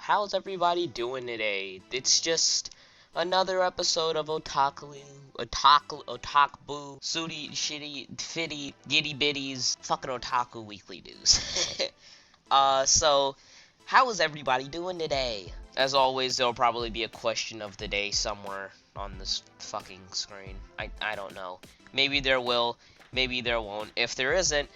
how's everybody doing today? It's just another episode of Otaku, Sooty, Shitty, Fitty, Giddy Bitties, fucking Otaku Weekly News. So, how is everybody doing today? As always, there'll probably be a question of the day somewhere on this fucking screen. I don't know. Maybe there will, maybe there won't. If there isn't,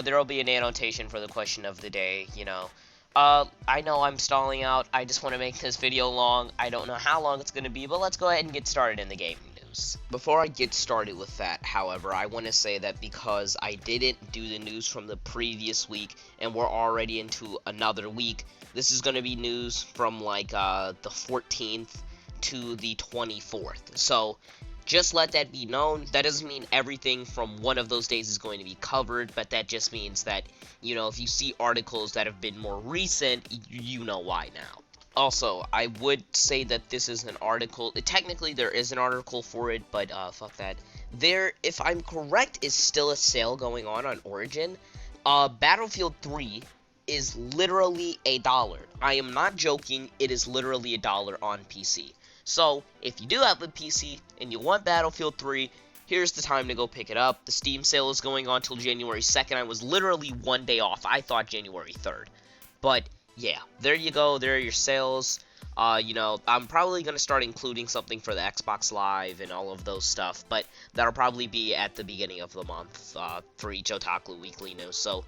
there'll be an annotation for the question of the day, you know. I know I'm stalling out. I just want to make this video long. I don't know how long it's going to be, but let's go ahead and get started in the gaming news. Before I get started with that, however, I want to say that because I didn't do the news from the previous week, and we're already into another week, this is going to be news from, like, the 14th to the 24th. So, just let that be known. That doesn't mean everything from one of those days is going to be covered, but that just means that, you know, if you see articles that have been more recent, you know why now. Also, I would say that this is an article. Technically, there is an article for it, but fuck that. There, if I'm correct, is still a sale going on Origin. Battlefield 3 is literally $1. I am not joking. It is literally $1 on PC. So, if you do have a PC and you want Battlefield 3, here's the time to go pick it up. The Steam sale is going on till January 2nd. I was literally one day off. I thought January 3rd. But, yeah, there you go. There are your sales. You know, I'm probably going to start including something for the Xbox Live and all of those stuff. But that'll probably be at the beginning of the month for each Otaku Weekly News. So,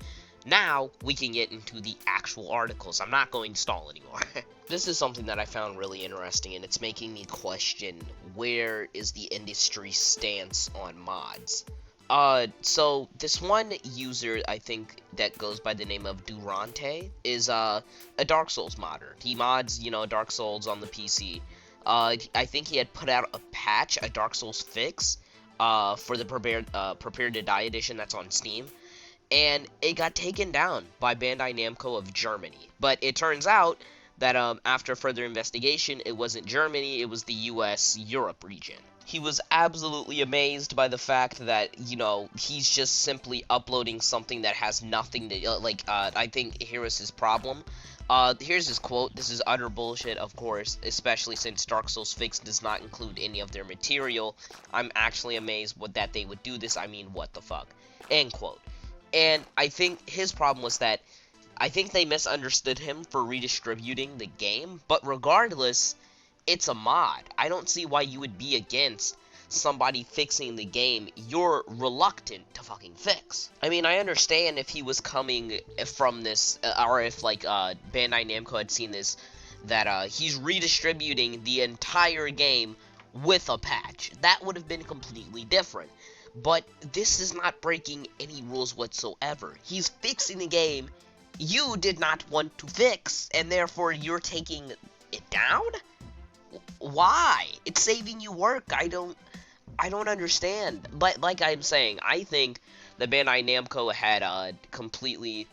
now, we can get into the actual articles. I'm not going to stall anymore. This is something that I found really interesting, and it's making me question where is the industry stance on mods. So this one user, I think, that goes by the name of Durante, is a Dark Souls modder. He mods, you know, Dark Souls on the PC. I think he had put out a patch, a Dark Souls fix, for the Prepared to Die edition that's on Steam. And it got taken down by Bandai Namco of Germany. But it turns out that after further investigation, it wasn't Germany, it was the US, Europe region. He was absolutely amazed by the fact that, you know, he's just simply uploading something that has nothing to, I think here is his problem. Here's his quote. This is utter bullshit, of course, especially since Dark Souls Fix does not include any of their material. I'm actually amazed that they would do this. I mean, what the fuck? End quote. And I think his problem was that I think they misunderstood him for redistributing the game, but regardless, it's a mod. I don't see why you would be against somebody fixing the game you're reluctant to fucking fix. I mean, I understand if he was coming from this, or if, like, Bandai Namco had seen this, that, he's redistributing the entire game with a patch. That would have been completely different. But this is not breaking any rules whatsoever. He's fixing the game you did not want to fix, and therefore you're taking it down? Why? It's saving you work. I don't understand. But like I'm saying, I think the Bandai Namco had completely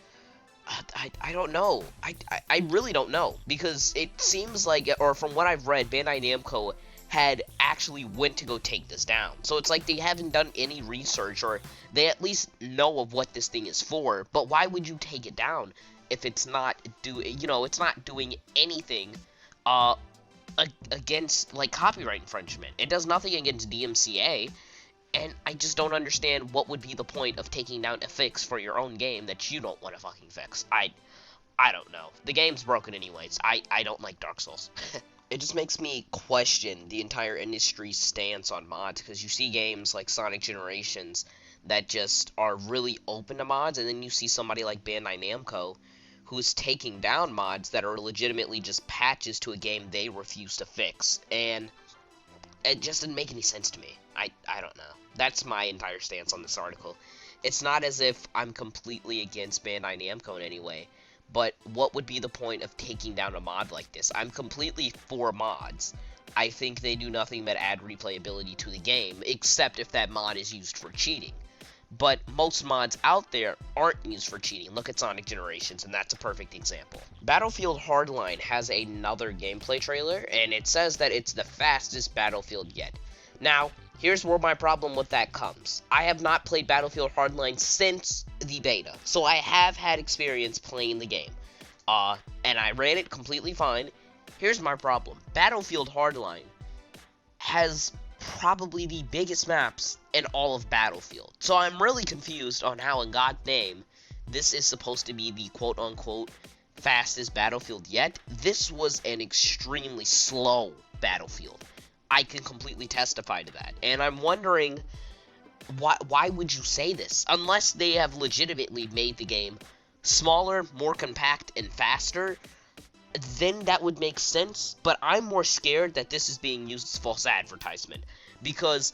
I don't know. I really don't know, because it seems like, or from what I've read, Bandai Namco had actually went to go take this down. So it's like they haven't done any research, or they at least know of what this thing is for, but why would you take it down if it's not it's not doing anything against, like, copyright infringement. It does nothing against DMCA, and I just don't understand what would be the point of taking down a fix for your own game that you don't want to fucking fix. I don't know. The game's broken anyways. I don't like Dark Souls. It just makes me question the entire industry's stance on mods, because you see games like Sonic Generations that just are really open to mods, and then you see somebody like Bandai Namco who's taking down mods that are legitimately just patches to a game they refuse to fix, and it just didn't make any sense to me. I don't know. That's my entire stance on this article. It's not as if I'm completely against Bandai Namco in any way, but what would be the point of taking down a mod like this? I'm completely for mods. I think they do nothing but add replayability to the game, except if that mod is used for cheating. But most mods out there aren't used for cheating. Look at Sonic Generations, and that's a perfect example. Battlefield Hardline has another gameplay trailer, and it says that it's the fastest Battlefield yet. Now, here's where my problem with that comes. I have not played Battlefield Hardline since the beta, so I have had experience playing the game. and I ran it completely fine. Here's my problem. Battlefield Hardline has probably the biggest maps in all of Battlefield. So I'm really confused on how in God's name this is supposed to be the quote-unquote fastest Battlefield yet. This was an extremely slow Battlefield. I can completely testify to that. And I'm wondering, why would you say this? Unless they have legitimately made the game smaller, more compact, and faster, then that would make sense. But I'm more scared that this is being used as false advertisement, because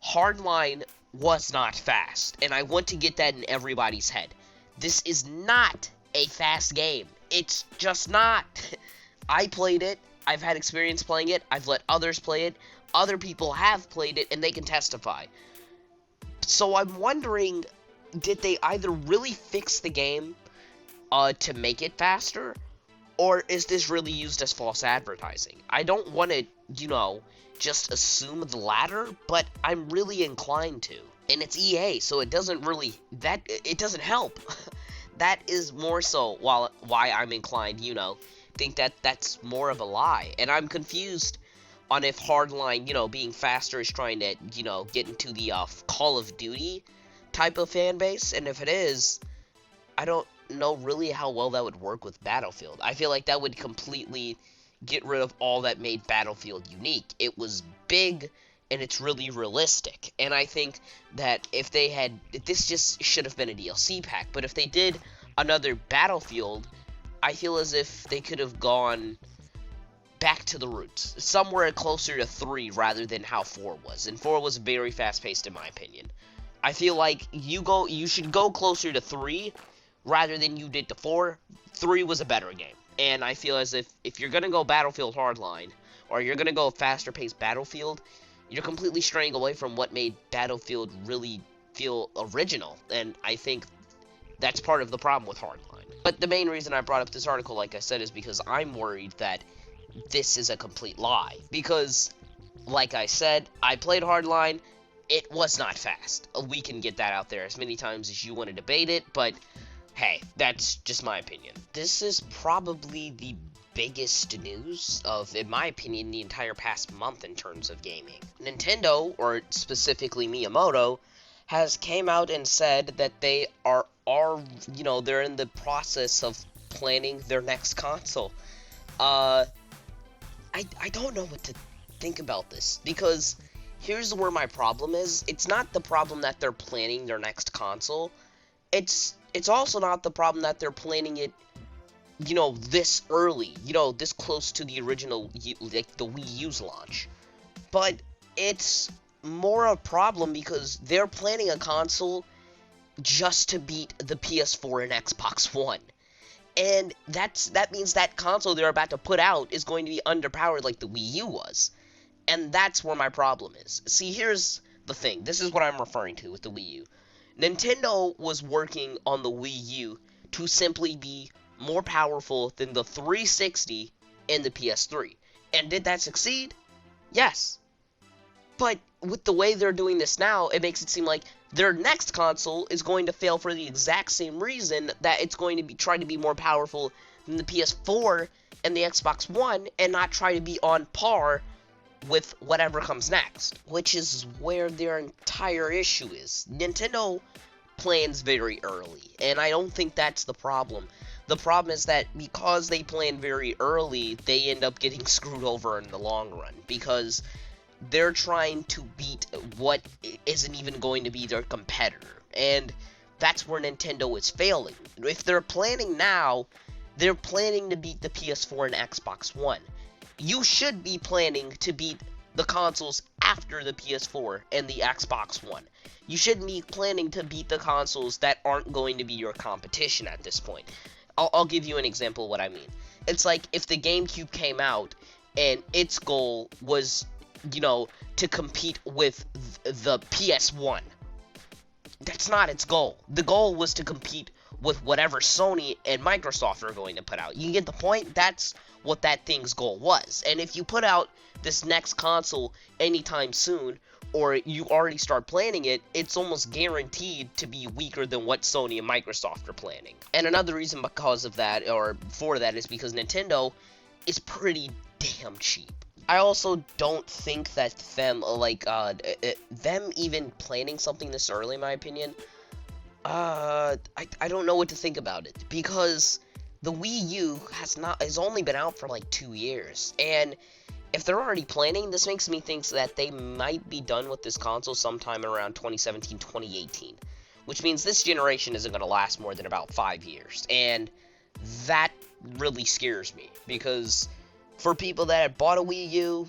Hardline was not fast, and I want to get that in everybody's head. This is not a fast game. It's just not. I played it. I've had experience playing it. I've let others play it. Other people have played it, and they can testify. So I'm wondering, did they either really fix the game to make it faster, or is this really used as false advertising? I don't want to, just assume the latter, but I'm really inclined to. And it's EA, so it doesn't really, it doesn't help. That is more so why I'm inclined, think that that's more of a lie. And I'm confused on if Hardline, being faster is trying to, get into the Call of Duty type of fan base. And if it is, I don't know really how well that would work with Battlefield. I feel like that would completely get rid of all that made Battlefield unique. It was big, and it's really realistic. And I think that if this just should have been a DLC pack, but if they did another Battlefield, I feel as if they could have gone back to the roots, somewhere closer to 3 rather than how 4 was. And 4 was very fast-paced in my opinion. I feel like you should go closer to 3 rather than you did to 4. 3 was a better game. And I feel as if you're going to go Battlefield Hardline, or you're going to go faster-paced Battlefield, you're completely straying away from what made Battlefield really feel original. And I think that's part of the problem with Hardline. But the main reason I brought up this article, like I said, is because I'm worried that this is a complete lie. Because, like I said, I played Hardline. It was not fast. We can get that out there as many times as you want to debate it, but hey, that's just my opinion. This is probably the biggest news of, in my opinion, the entire past month in terms of gaming. Nintendo, or specifically Miyamoto, has came out and said that they are they're in the process of planning their next console. I don't know what to think about this, because here's where my problem is. It's not the problem that they're planning their next console. It's also not the problem that they're planning it, this early, this close to the original, like the Wii U's launch. But it's more a problem because they're planning a console just to beat the PS4 and Xbox One. And that means that console they're about to put out is going to be underpowered like the Wii U was. And that's where my problem is. See, here's the thing. This is what I'm referring to with the Wii U. Nintendo was working on the Wii U to simply be more powerful than the 360 and the PS3. And did that succeed? Yes. But with the way they're doing this now, it makes it seem like their next console is going to fail for the exact same reason, that it's going to be trying to be more powerful than the PS4 and the Xbox One, and not try to be on par with whatever comes next, which is where their entire issue is. Nintendo plans very early, and I don't think that's the problem. The problem is that because they plan very early, they end up getting screwed over in the long run, because they're trying to beat what isn't even going to be their competitor, and that's where Nintendo is failing. If they're planning now, they're planning to beat the PS4 and Xbox One. You should be planning to beat the consoles after the PS4 and the Xbox One. You shouldn't be planning to beat the consoles that aren't going to be your competition at this point. I'll give you an example of what I mean. It's like if the GameCube came out and its goal was, to compete with the PS1. That's not its goal. The goal was to compete with whatever Sony and Microsoft are going to put out. You get the point? That's what that thing's goal was. And if you put out this next console anytime soon, or you already start planning it, it's almost guaranteed to be weaker than what Sony and Microsoft are planning. And another reason because of that, or for that, is because Nintendo is pretty damn cheap. I also don't think that them even planning something this early, in my opinion, I don't know what to think about it, because the Wii U has only been out for like 2 years, and if they're already planning, this makes me think that they might be done with this console sometime around 2017, 2018, which means this generation isn't going to last more than about 5 years, and that really scares me, because for people that had bought a Wii U,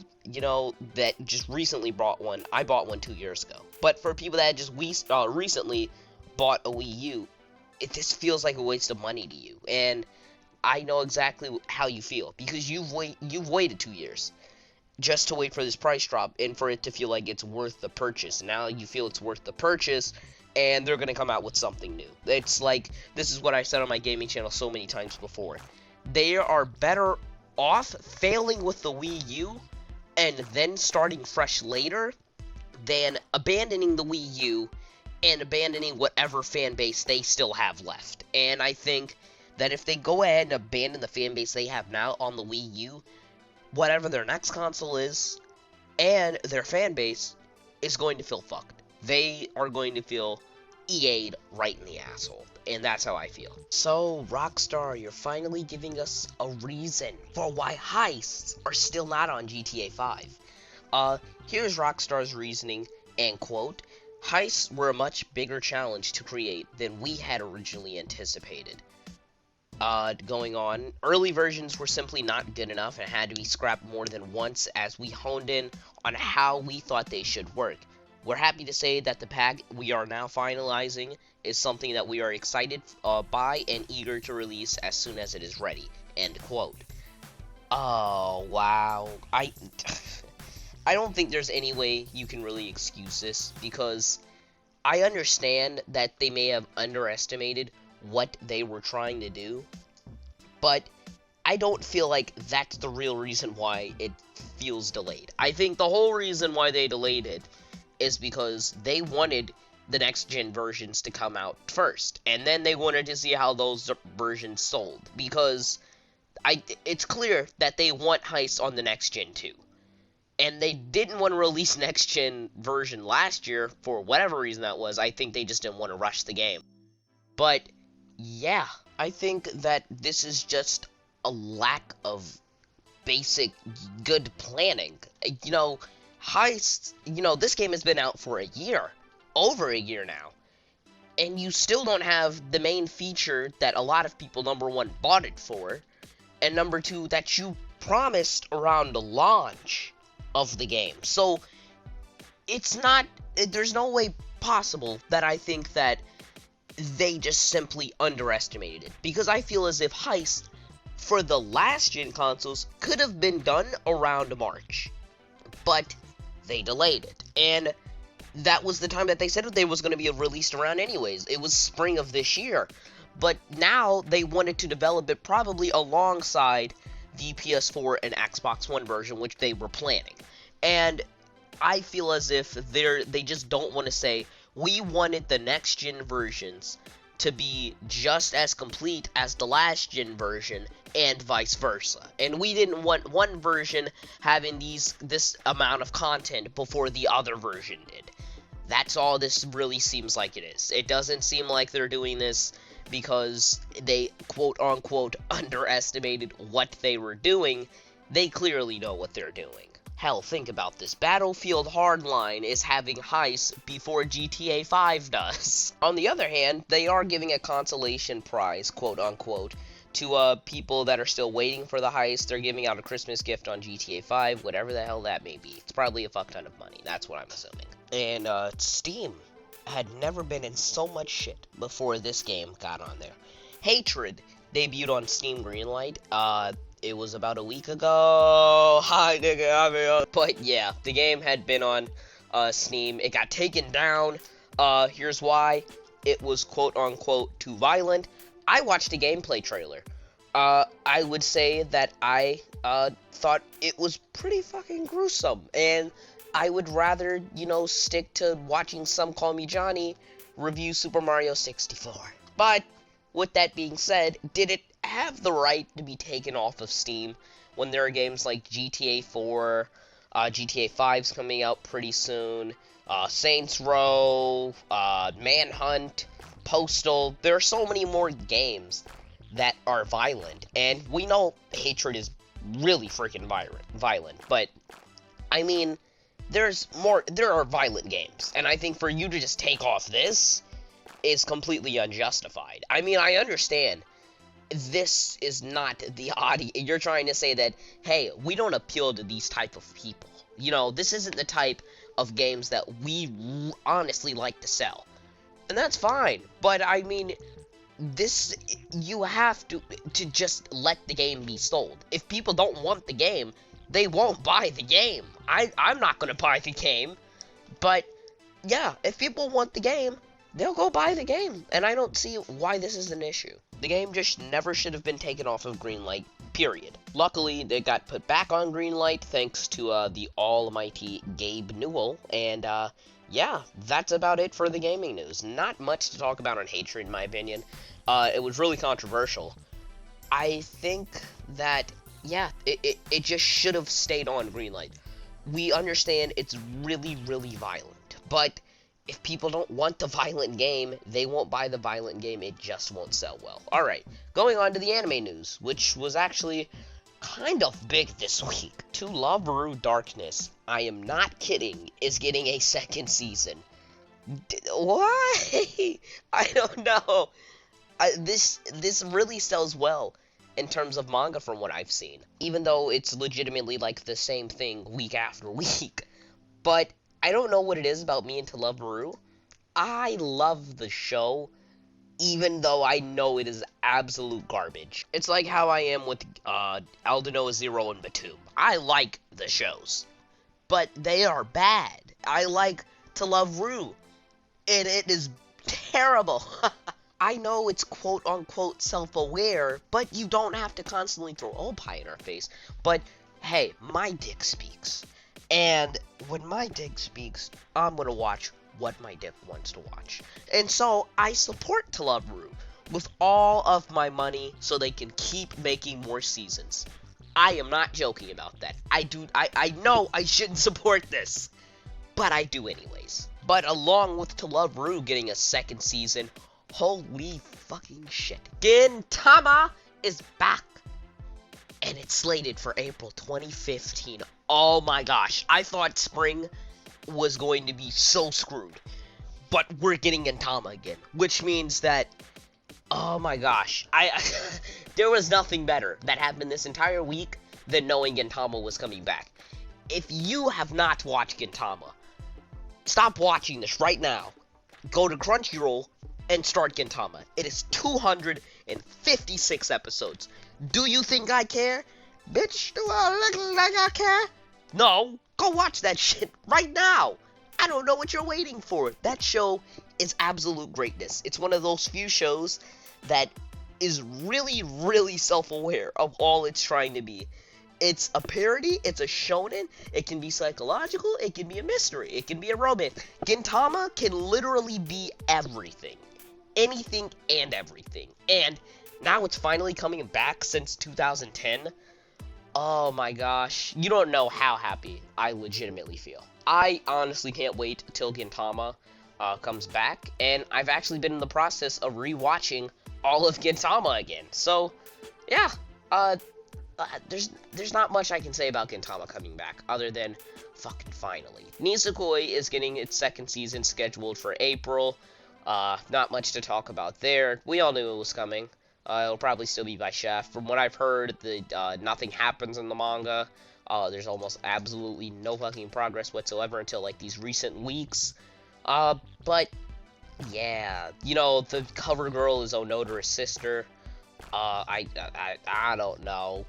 that just recently bought one, I bought one 2 years ago, but for people that had just recently bought a Wii U, this feels like a waste of money to you, and I know exactly how you feel, because you've waited 2 years just to wait for this price drop, and for it to feel like it's worth the purchase. Now you feel it's worth the purchase, and they're gonna come out with something new. It's like, this is what I said on my gaming channel so many times before. They are better off failing with the Wii U, and then starting fresh later, than abandoning the Wii U, and abandoning whatever fan base they still have left. And I think that if they go ahead and abandon the fan base they have now on the Wii U, whatever their next console is, and their fan base is going to feel fucked. They are going to feel EA'd right in the asshole, and that's how I feel. So, Rockstar, you're finally giving us a reason for why heists are still not on GTA 5. Here's Rockstar's reasoning, and quote, "Heists were a much bigger challenge to create than we had originally anticipated." Going on, early versions were simply not good enough and had to be scrapped more than once as we honed in on how we thought they should work. We're happy to say that the pack we are now finalizing is something that we are excited by and eager to release as soon as it is ready. End quote. Oh, wow. I don't think there's any way you can really excuse this, because I understand that they may have underestimated what they were trying to do, but I don't feel like that's the real reason why it feels delayed. I think the whole reason why they delayed it is because they wanted the next gen versions to come out first, and then they wanted to see how those versions sold, because it's clear that they want heists on the next gen too. And they didn't want to release next gen version last year for whatever reason that was. I think they just didn't want to rush the game. But yeah, I think that this is just a lack of basic good planning. Heists, this game has been out for a year, over a year now, and you still don't have the main feature that a lot of people, number one, bought it for, and number two, that you promised around the launch of the game. So, there's no way possible that I think that they just simply underestimated it, because I feel as if heists for the last gen consoles could have been done around March, but they delayed it, and that was the time that they said that they was going to be released around anyways. It was spring of this year, but now they wanted to develop it probably alongside the PS4 and Xbox One version, which they were planning, and I feel as if they just don't want to say, we wanted the next gen versions to be just as complete as the last gen version, and vice versa. And we didn't want one version having this amount of content before the other version did. That's all this really seems like it is. It doesn't seem like they're doing this because they quote-unquote underestimated what they were doing. They clearly know what they're doing. Hell, think about this. Battlefield Hardline is having heists before GTA 5 does. On the other hand, they are giving a consolation prize, quote-unquote, to people that are still waiting for the heist. They're giving out a Christmas gift on GTA 5, whatever the hell that may be. It's probably a fuck ton of money. That's what I'm assuming. And Steam had never been in so much shit before this game got on there. Hatred debuted on Steam Greenlight. It was about a week ago. Hi, nigga, but yeah, the game had been on Steam. It got taken down. Here's why. It was quote-unquote too violent. I watched a gameplay trailer. I would say that I thought it was pretty fucking gruesome. And I would rather, stick to watching Some Call Me Johnny review Super Mario 64. But, with that being said, did it have the right to be taken off of Steam when there are games like GTA 4, GTA 5's coming out pretty soon, Saints Row, Manhunt, Postal? There are so many more games that are violent, and we know hatred is really freaking violent, but, I mean, there are violent games, and I think for you to just take off this is completely unjustified. I mean, I understand this is not the audience. You're trying to say that, hey, we don't appeal to these type of people. This isn't the type of games that we honestly like to sell. And that's fine, but I mean, you have to just let the game be sold. If people don't want the game, they won't buy the game. I'm not gonna buy the game, but yeah, if people want the game, they'll go buy the game, and I don't see why this is an issue. The game just never should have been taken off of Greenlight, period. Luckily, they got put back on Greenlight thanks to the almighty Gabe Newell, and yeah, that's about it for the gaming news. Not much to talk about on Hatred, in my opinion. It was really controversial. I think that, yeah, it just should have stayed on Greenlight. We understand it's really, really violent, but if people don't want the violent game, they won't buy the violent game, it just won't sell well. Alright, going on to the anime news, which was actually kind of big this week. To Love Ru Darkness, I am not kidding, is getting a second season. Why? I don't know. This really sells well in terms of manga from what I've seen, even though it's legitimately like the same thing week after week. But I don't know what it is about me and To Love Ru. I love the show, even though I know it is absolute garbage. It's like how I am with Aldino Zero and Batum. I like the shows, but they are bad. I like To Love Ru, and it is terrible. I know it's quote-unquote self-aware, but you don't have to constantly throw pie in our face. But, hey, my dick speaks. And when my dick speaks, I'm gonna watch what my dick wants to watch. And so, I support To Love Ru with all of my money so they can keep making more seasons. I am not joking about that. I know I shouldn't support this, but I do anyways. But along with To Love Ru getting a second season, holy fucking shit, Gintama is back, and it's slated for April 2015. Oh my gosh, I thought spring was going to be so screwed, but we're getting Gintama again, which means that, oh my gosh, there was nothing better that happened this entire week than knowing Gintama was coming back. If you have not watched Gintama, stop watching this right now, go to Crunchyroll, and start Gintama. It is 256 episodes. Do you think I care? Bitch, do I look like I care? No, go watch that shit right now. I don't know what you're waiting for. That show is absolute greatness. It's one of those few shows that is really, really self-aware of all it's trying to be. It's a parody, it's a shonen, it can be psychological, it can be a mystery, it can be a romance. Gintama can literally be everything. Anything and everything. And now it's finally coming back since 2010. Oh my gosh. You don't know how happy I legitimately feel. I honestly can't wait till Gintama comes back. And I've actually been in the process of rewatching all of Gintama again. So, yeah. There's not much I can say about Gintama coming back, other than fucking finally. Nisekoi is getting its second season scheduled for April. Not much to talk about there. We all knew it was coming. It'll probably still be by Chef. From what I've heard, nothing happens in the manga. There's almost absolutely no fucking progress whatsoever until, like, these recent weeks. But, yeah. The cover girl is Onotora's sister. I don't know.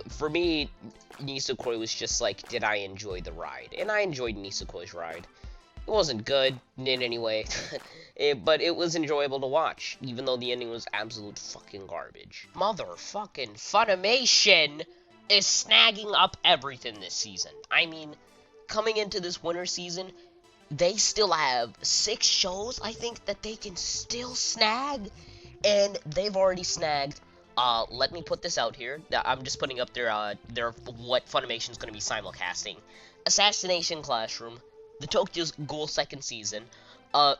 For me, Nisekoi was just like, did I enjoy the ride? And I enjoyed Nisekoi's ride. It wasn't good in any way, but it was enjoyable to watch, even though the ending was absolute fucking garbage. Motherfucking Funimation is snagging up everything this season. I mean, coming into this winter season, they still have 6 shows, I think, that they can still snag. And they've already snagged, let me put this out here. I'm just putting up their what Funimation's going to be simulcasting. Assassination Classroom, The Tokyo Ghoul second season,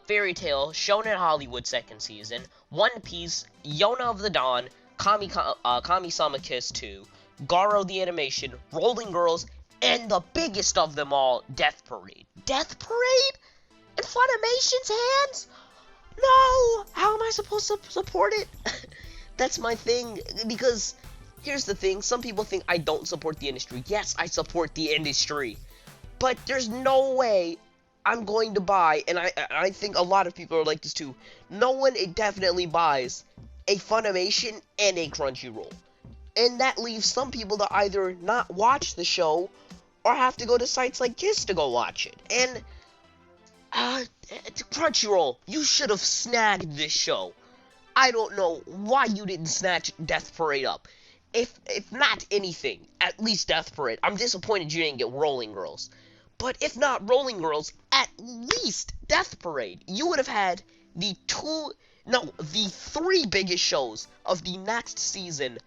Fairy Tail, Shonen Hollywood second season, One Piece, Yona of the Dawn, Kami-sama Kiss 2, Garo the Animation, Rolling Girls, and the biggest of them all, Death Parade. Death Parade? In Funimation's hands? No! How am I supposed to support it? That's my thing, because here's the thing. Some people think I don't support the industry. Yes, I support the industry. But there's no way I'm going to buy, and I think a lot of people are like this too, no one definitely buys a Funimation and a Crunchyroll. And that leaves some people to either not watch the show or have to go to sites like KISS to go watch it. And Crunchyroll, you should have snagged this show. I don't know why you didn't snatch Death Parade up. If not anything, at least Death Parade. I'm disappointed you didn't get Rolling Girls. But if not Rolling Girls, at least Death Parade. You would have had the 3 biggest shows of the next season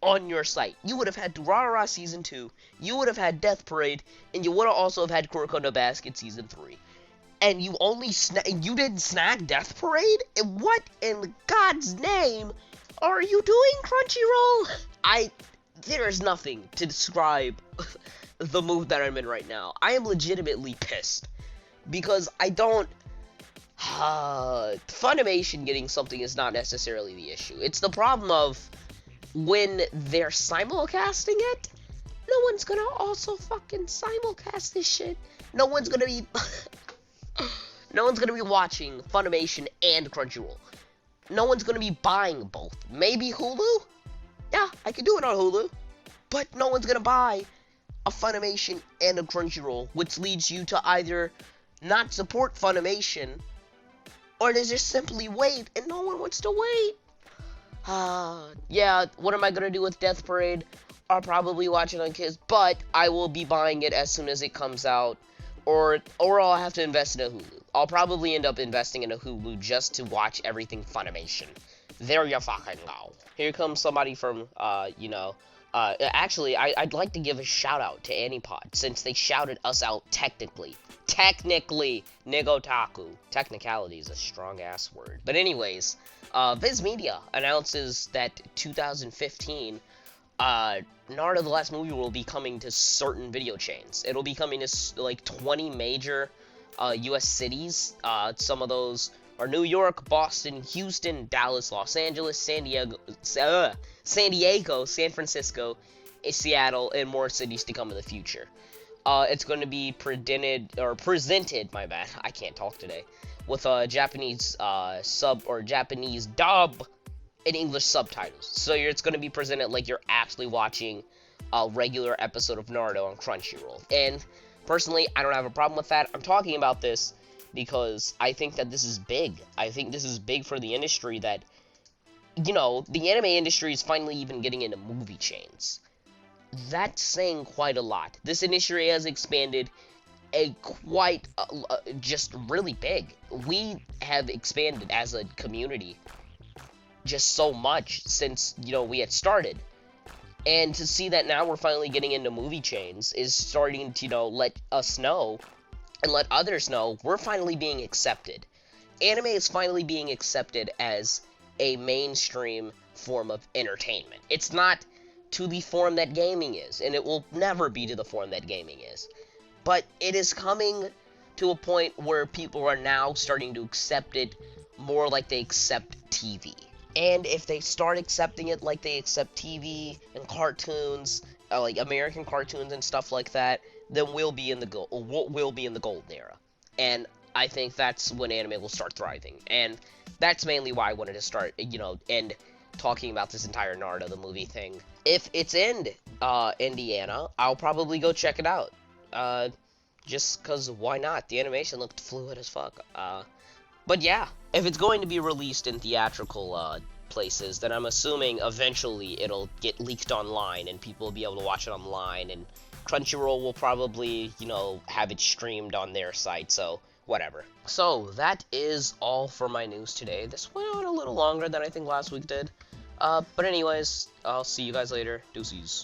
on your site. You would have had Durarara Season 2, you would have had Death Parade, and you would have also have had Kuroko no Basket Season 3. And you you didn't snag Death Parade? And what in God's name are you doing, Crunchyroll? There is nothing to describe the mood that I'm in right now. I am legitimately pissed. Because I don't... Funimation getting something is not necessarily the issue. It's the problem of when they're simulcasting it, no one's gonna also fucking simulcast this shit. No one's gonna be... No one's gonna be watching Funimation and Crunchyroll. No one's gonna be buying both. Maybe Hulu? Yeah, I could do it on Hulu. But no one's gonna buy a Funimation and a Crunchyroll, which leads you to either not support Funimation, or to just simply wait, and no one wants to wait. Yeah, what am I gonna do with Death Parade? I'll probably watch it on KISS, but I will be buying it as soon as it comes out, or I'll have to invest in a Hulu. I'll probably end up investing in a Hulu just to watch everything Funimation. There you fucking go. Here comes somebody from, actually, I'd like to give a shout out to Anipod, since they shouted us out technically. Technically, Otaku. Technicality is a strong-ass word. But anyways, Viz Media announces that 2015, Naruto the Last Movie will be coming to certain video chains. It'll be coming to, like, 20 major, U.S. cities. Some of those are New York, Boston, Houston, Dallas, Los Angeles, San Diego, San Francisco, Seattle, and more cities to come in the future. It's going to be presented, my bad, I can't talk today, with a Japanese Japanese dub and English subtitles. So it's going to be presented like you're actually watching a regular episode of Naruto on Crunchyroll. And personally, I don't have a problem with that. I'm talking about this because I think that this is big. I think this is big for the industry that, the anime industry is finally even getting into movie chains. That's saying quite a lot. This industry has expanded just really big. We have expanded as a community just so much since, we had started. And to see that now we're finally getting into movie chains is starting to, let us know and let others know we're finally being accepted. Anime is finally being accepted as a mainstream form of entertainment. It's not to the form that gaming is, and it will never be to the form that gaming is. But it is coming to a point where people are now starting to accept it more like they accept TV. And if they start accepting it like they accept TV and cartoons, like American cartoons and stuff like that, then we'll be in the golden era. And I think that's when anime will start thriving. And that's mainly why I wanted to start, and talking about this entire Naruto the movie thing. If it's in Indiana, I'll probably go check it out. Just cause why not? The animation looked fluid as fuck. But yeah, if it's going to be released in theatrical places, then I'm assuming eventually it'll get leaked online and people will be able to watch it online and Crunchyroll will probably, you know, have it streamed on their site, so whatever. So, that is all for my news today. This went on a little longer than I think last week did. But anyways, I'll see you guys later. Deuces.